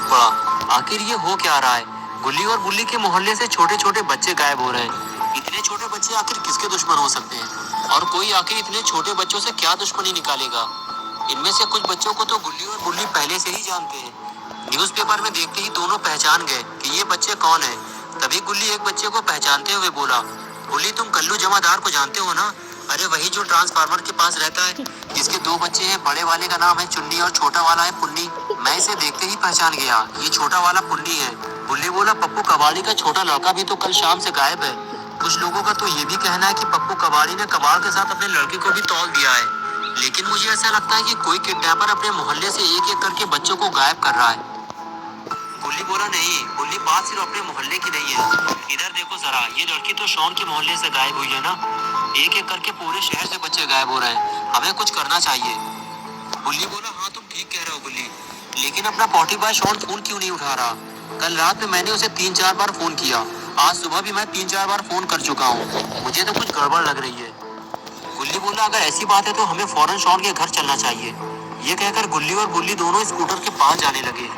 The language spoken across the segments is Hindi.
पड़ा, आखिर ये हो क्या रहा है। गुल्ली और बुल्ली के मोहल्ले से छोटे छोटे बच्चे गायब हो रहे हैं। इतने छोटे बच्चे आखिर किसके दुश्मन हो सकते हैं, और कोई आखिर इतने छोटे बच्चों से क्या दुश्मनी निकालेगा। इनमें से कुछ बच्चों को तो गुल्ली और बुल्ली पहले से ही जानते हैं। न्यूज़पेपर में देखते ही दोनों पहचान गए कि ये बच्चे कौन है। तभी गुल्ली एक बच्चे को पहचानते हुए बोला, गुल्ली तुम कल्लू जमादार को जानते हो ना? अरे वही जो ट्रांसफार्मर के पास रहता है, जिसके दो बच्चे हैं, बड़े वाले का नाम है चुन्नी और छोटा वाला है पुन्नी। मैं इसे देखते ही पहचान गया, ये छोटा वाला पुन्नी है। गुल्ली बोला, पप्पू कबाड़ी का छोटा लड़का भी तो कल शाम से गायब है। कुछ लोगों का तो ये भी कहना है कि पप्पू कबाड़ी ने कबाड़ के साथ अपने लड़के को भी तौल दिया है। लेकिन मुझे ऐसा लगता है कि कोई किडनैपर अपने मोहल्ले से एक एक करके बच्चों को गायब कर रहा है। गुल्ली बोला, नहीं गुल्ली, बात सिर्फ अपने मोहल्ले की नहीं है। इधर देखो जरा, ये लड़की तो शॉन के मोहल्ले से गायब हुई है ना। एक एक करके पूरे शहर से बच्चे गायब हो रहे हैं, हमें कुछ करना चाहिए। गुल्ली बोला, हाँ तुम ठीक कह रहे हो गुल्ली, लेकिन अपना पॉटी बॉय शॉन फोन क्यों नहीं उठा रहा? कल रात में मैंने उसे 3-4 बार फोन किया, आज सुबह भी मैं 3-4 बार फोन कर चुका हूँ। मुझे तो कुछ गड़बड़ लग रही है। गुल्ली बोला, अगर ऐसी बात है तो हमें फौरन शॉन के घर चलना चाहिए। ये कहकर गुल्ली और बुल्ली दोनों स्कूटर के पास जाने लगे।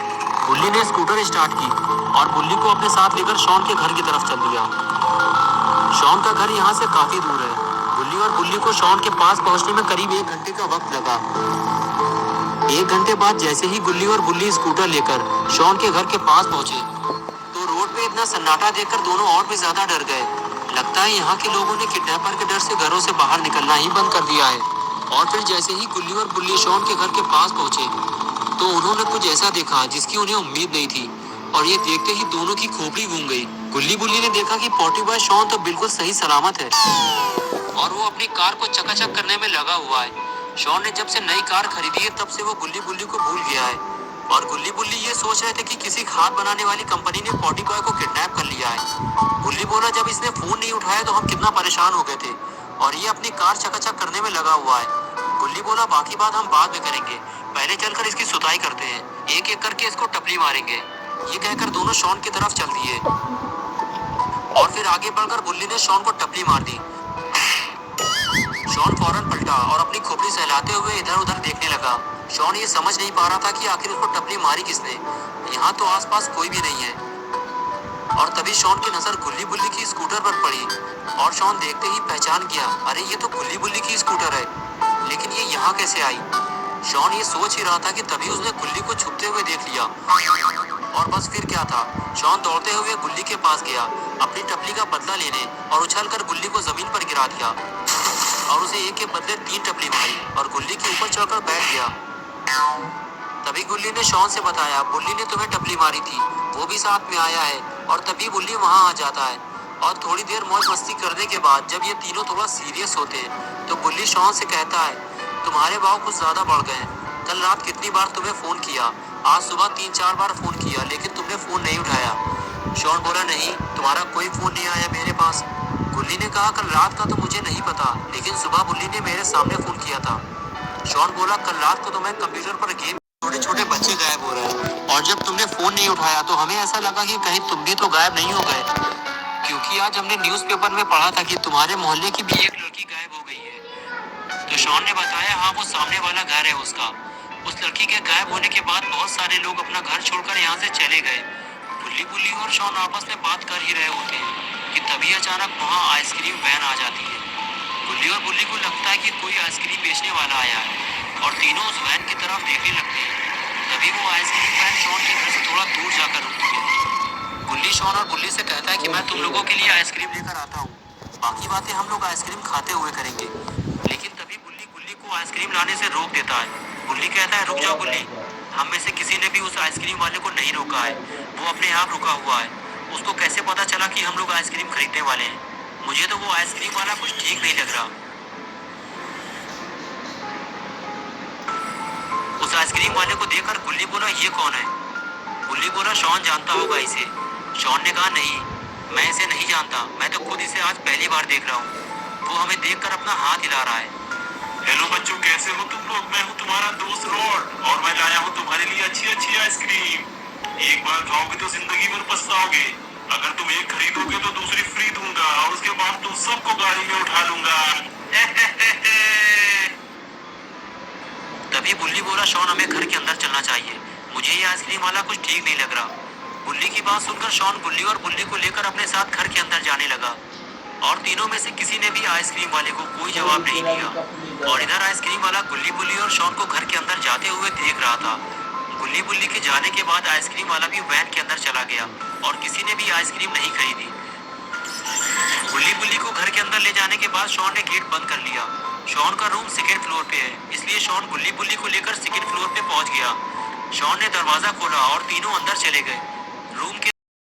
गुल्ली ने स्कूटर स्टार्ट की और बुल्ली को अपने साथ लेकर शॉन के घर की तरफ चल दिया। शॉन का घर यहाँ से काफी दूर है। गुल्ली और बुल्ली को शॉन के पास पहुँचने में करीब 1 घंटे का वक्त लगा। 1 घंटे बाद जैसे ही गुल्ली और बुल्ली स्कूटर लेकर शॉन के घर के पास पहुँचे तो रोड पे इतना सन्नाटा देखकर दोनों और भी ज्यादा डर गए। लगता है यहाँ के लोगों ने किडनैपर के डर से घरों से बाहर निकलना ही बंद कर दिया है। और फिर जैसे ही गुल्ली और बुल्ली शॉन के घर के पास पहुँचे तो उन्होंने कुछ ऐसा देखा जिसकी उन्हें उम्मीद नहीं थी, और ये देखते ही दोनों की खोपड़ी घूम गई। गुल्ली बुल्ली ने देखा कि पॉटी बॉय शॉन तो बिल्कुल सही सलामत है और वो अपनी कार को चकाचक करने में लगा हुआ है। शॉन ने जब से नई कार खरीदी है तब से वो गुल्ली बुल्ली को भूल गया है, और गुल्ली बुल्ली ये सोच रहे थे कि किसी खाद बनाने वाली कंपनी ने पॉटी बॉय को किडनैप कर लिया है। गुल्ली बोला, जब इसने फोन नहीं उठाया तो हम कितना परेशान हो गए थे, और ये अपनी कार चकाचक करने में लगा हुआ है। गुल्ली बोला, बाकी बात हम बाद में करेंगे, पहले चलकर इसकी सुताई करते हैं, एक एक करके इसको टपली मारेंगे। ये कहकर दोनों शॉन की तरफ चल दिए और फिर आगे बढ़कर गुल्ली ने शॉन को टपली मार दी। शॉन फौरन पलटा और अपनी खोपड़ी सहलाते हुए इधर उधर देखने लगा। शॉन ये समझ नहीं पा रहा था कि आखिर उसको टपली मारी किसने। यहाँ तो आसपास कोई भी नहीं है। और तभी शॉन की नजर गुल्ली बुल्ली की स्कूटर पर पड़ी और शॉन देखते ही पहचान गया, अरे ये तो गुल्ली बुल्ली की स्कूटर है, लेकिन ये यहाँ कैसे आई? शॉन ये सोच ही रहा था कि तभी उसने गुल्ली को छुपते हुए देख लिया। और बस फिर क्या था, शॉन दौड़ते हुए गुल्ली के पास गया अपनी टपली का बदला लेने और उछलकर गुल्ली को जमीन पर गिरा दिया और उसे एक के बदले 3 टपली मारी और गुल्ली के ऊपर चढ़कर बैठ गया। तभी गुल्ली ने शॉन से बताया, बुल्ली ने तुम्हें टपली मारी थी, वो भी साथ में आया है। और तभी बुल्ली वहाँ आ जाता है और थोड़ी देर मौज मस्ती करने के बाद जब ये तीनों थोड़ा सीरियस होते हैं तो बुल्ली शॉन से कहता है, तुम्हारे भाव कुछ ज्यादा बढ़ गए हैं। कल रात कितनी बार तुम्हें फोन किया, आज सुबह 3-4 बार फोन किया, लेकिन तुमने फोन नहीं उठाया। शॉन बोला, नहीं तुम्हारा कोई फोन नहीं आया मेरे पास। गुल्ली ने कहा, कल रात का तो मुझे नहीं पता, लेकिन सुबह बुल्ली ने मेरे सामने फोन किया था। शॉन बोला, कल रात को तो मैं कंप्यूटर पर गेम, छोटे छोटे बच्चे गायब हो रहे हैं, और जब तुमने फोन नहीं उठाया तो हमें ऐसा लगा कि कहीं तुम भी तो गायब नहीं हो गए, क्योंकि आज हमने न्यूज़पेपर में पढ़ा था कि तुम्हारे मोहल्ले की भी एक लड़की गायब हो गई है। तो शॉन ने बताया, हाँ वो सामने वाला घर है उसका। उस लड़की के गायब होने के बाद बहुत सारे लोग अपना घर छोड़कर यहाँ से चले गए। गुल्ली बुल्ली और शॉन आपस में बात कर ही रहे होते हैं कि तभी अचानक वहाँ आइसक्रीम वैन आ जाती है। गुल्ली और बुल्ली को लगता है कि कोई आइसक्रीम बेचने वाला आया है और तीनों उस वैन की तरफ देखने लगते हैं। तभी वो आइसक्रीम वैन शॉन के घर से थोड़ा दूर जाकर रुकती है। गुल्ली शॉन और बुल्ली से कहता है कि मैं तुम लोगों के लिए आइसक्रीम लेकर आता हूँ, बाकी बातें हम लोग आइसक्रीम खाते हुए करेंगे। लेकिन तभी बुल्ली गुल्ली को आइसक्रीम लाने से रोक देता है। गुल्ली कहता है, रुक जाओ गुल्ली, हम में से किसी ने भी उस आइसक्रीम वाले को नहीं रोका है, वो अपने आप रुका हुआ है। उसको कैसे पता चला कि हम लोग आइसक्रीम खरीदने वाले हैं? मुझे तो वो आइसक्रीम वाला कुछ ठीक नहीं लग रहा। उस आइसक्रीम वाले को देखकर गुल्ली बोला, ये कौन है? गुल्ली बोला, शॉन जानता होगा इसे। शॉन ने कहा, नहीं मैं इसे नहीं जानता, मैं तो खुद इसे आज पहली बार देख रहा हूँ। वो हमें देखकर अपना हाथ हिला रहा है। हेलो बच्चों, कैसे हो तुम लोग? मैं हूँ तुम्हारा दोस्त रॉड और मैं लाया हूँ तुम्हारे लिए अच्छी अच्छी आइसक्रीम। एक बार खाओगे तो जिंदगी भर पछताओगे। अगर तुम एक खरीदोगे तो दूसरी फ्री दूंगा और उसके बाद तुम सबको गाड़ी में उठा लूंगा। तभी बुल्ली बोला, शॉन हमें घर के अंदर चलना चाहिए, मुझे ये आइसक्रीम वाला कुछ ठीक नहीं लग रहा। गुल्ली की बात सुनकर शॉन गुल्ली और बुल्ली को लेकर अपने साथ घर के अंदर जाने लगा और तीनों में से किसी ने भी आइसक्रीम वाले को कोई जवाब नहीं दिया। और इधर आइसक्रीम वाला गुल्ली बुल्ली और शॉन को घर के अंदर जाते हुए देख रहा था। गुल्ली बुल्ली के जाने के बाद आइसक्रीम वाला भी वैन के अंदर चला गया और किसी ने भी आइसक्रीम नहीं खरीदी। गुल्ली बुल्ली को घर के अंदर ले जाने के बाद शॉन ने गेट बंद कर लिया। शॉन का रूम सेकेंड फ्लोर पे है, इसलिए शॉन गुल्ली बुल्ली को लेकर सेकेंड फ्लोर पे पहुंच गया। शॉन ने दरवाजा खोला और तीनों अंदर चले गए। रूम के